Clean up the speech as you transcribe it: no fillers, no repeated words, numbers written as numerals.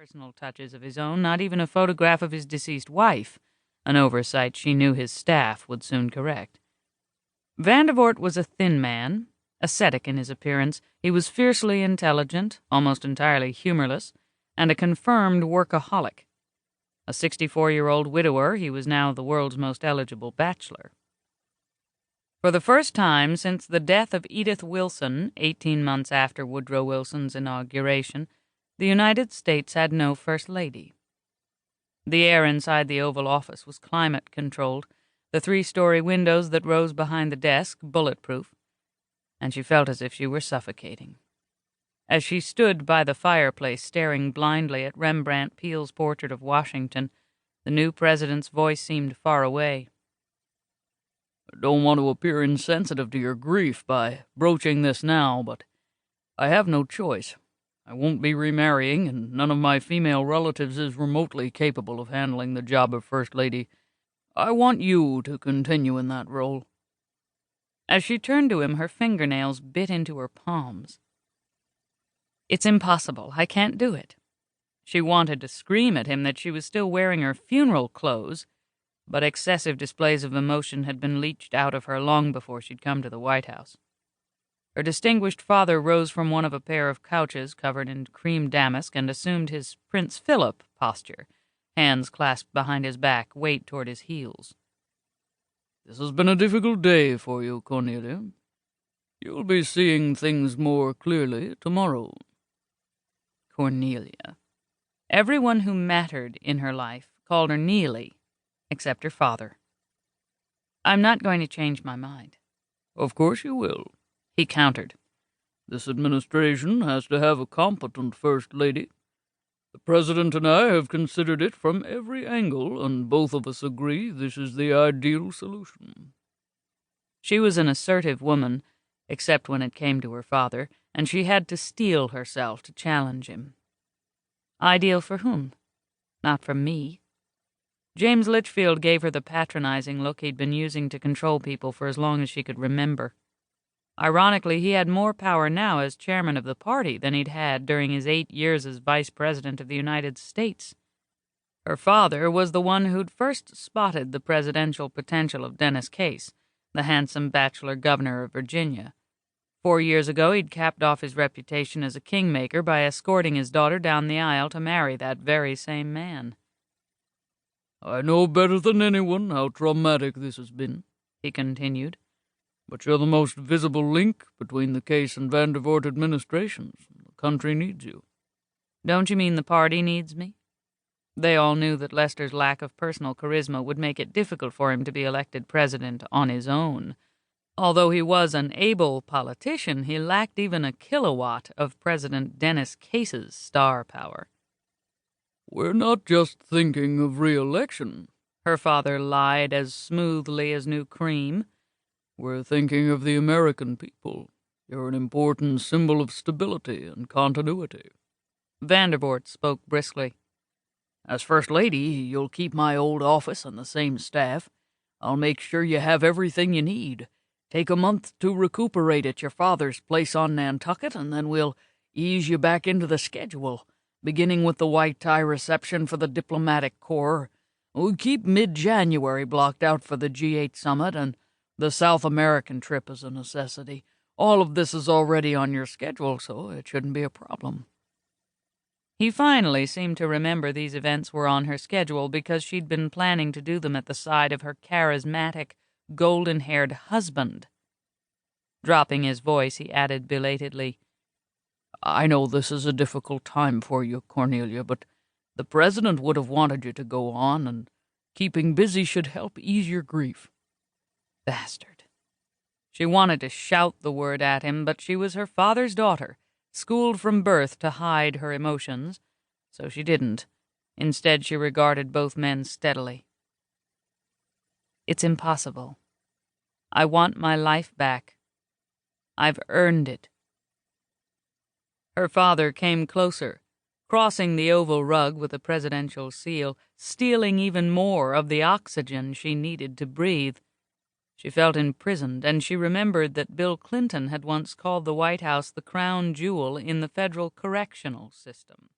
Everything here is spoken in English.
personal touches of his own, not even a photograph of his deceased wife, an oversight she knew his staff would soon correct. Vandervoort was a thin man, ascetic in his appearance. He was fiercely intelligent, almost entirely humorless, and a confirmed workaholic. A 64-year-old widower, he was now the world's most eligible bachelor. For the first time since the death of Edith Wilson, 18 months after Woodrow Wilson's inauguration, the United States had no First Lady. The air inside the Oval Office was climate-controlled, the 3-story windows that rose behind the desk bulletproof, and she felt as if she were suffocating. As she stood by the fireplace staring blindly at Rembrandt Peale's portrait of Washington, the new president's voice seemed far away. "I don't want to appear insensitive to your grief by broaching this now, but I have no choice. I won't be remarrying, and none of my female relatives is remotely capable of handling the job of First Lady. I want you to continue in that role." As she turned to him, her fingernails bit into her palms. "It's impossible. I can't do it." She wanted to scream at him that she was still wearing her funeral clothes, but excessive displays of emotion had been leached out of her long before she'd come to the White House. Her distinguished father rose from one of a pair of couches covered in cream damask and assumed his Prince Philip posture, hands clasped behind his back, weight toward his heels. "This has been a difficult day for you, Cornelia. You'll be seeing things more clearly tomorrow." Cornelia. Everyone who mattered in her life called her Neely, except her father. "I'm not going to change my mind." "Of course you will," he countered. "This administration has to have a competent First Lady. The President and I have considered it from every angle, and both of us agree this is the ideal solution." She was an assertive woman, except when it came to her father, and she had to steel herself to challenge him. Ideal for whom? Not for me. James Litchfield gave her the patronizing look he'd been using to control people for as long as she could remember. Ironically, he had more power now as chairman of the party than he'd had during his 8 years as vice president of the United States. Her father was the one who'd first spotted the presidential potential of Dennis Case, the handsome bachelor governor of Virginia. 4 years ago, he'd capped off his reputation as a kingmaker by escorting his daughter down the aisle to marry that very same man. "I know better than anyone how traumatic this has been," he continued. "But you're the most visible link between the Case and Vandervoort administrations. The country needs you." "Don't you mean the party needs me?" They all knew that Lester's lack of personal charisma would make it difficult for him to be elected president on his own. Although he was an able politician, he lacked even a kilowatt of President Dennis Case's star power. "We're not just thinking of re-election," her father lied as smoothly as new cream. "We're thinking of the American people. You're an important symbol of stability and continuity." Vandervoort spoke briskly. "As First Lady, you'll keep my old office and the same staff. I'll make sure you have everything you need. Take a month to recuperate at your father's place on Nantucket, and then we'll ease you back into the schedule, beginning with the white tie reception for the diplomatic corps. We keep mid-January blocked out for the G8 summit, and the South American trip is a necessity. All of this is already on your schedule, so it shouldn't be a problem." He finally seemed to remember these events were on her schedule because she'd been planning to do them at the side of her charismatic, golden-haired husband. Dropping his voice, he added belatedly, "I know this is a difficult time for you, Cornelia, but the President would have wanted you to go on, and keeping busy should help ease your grief." Bastard. She wanted to shout the word at him, but she was her father's daughter, schooled from birth to hide her emotions, so she didn't. Instead, she regarded both men steadily. "It's impossible. I want my life back. I've earned it." Her father came closer, crossing the oval rug with a presidential seal, stealing even more of the oxygen she needed to breathe. She felt imprisoned, and she remembered that Bill Clinton had once called the White House the crown jewel in the federal correctional system.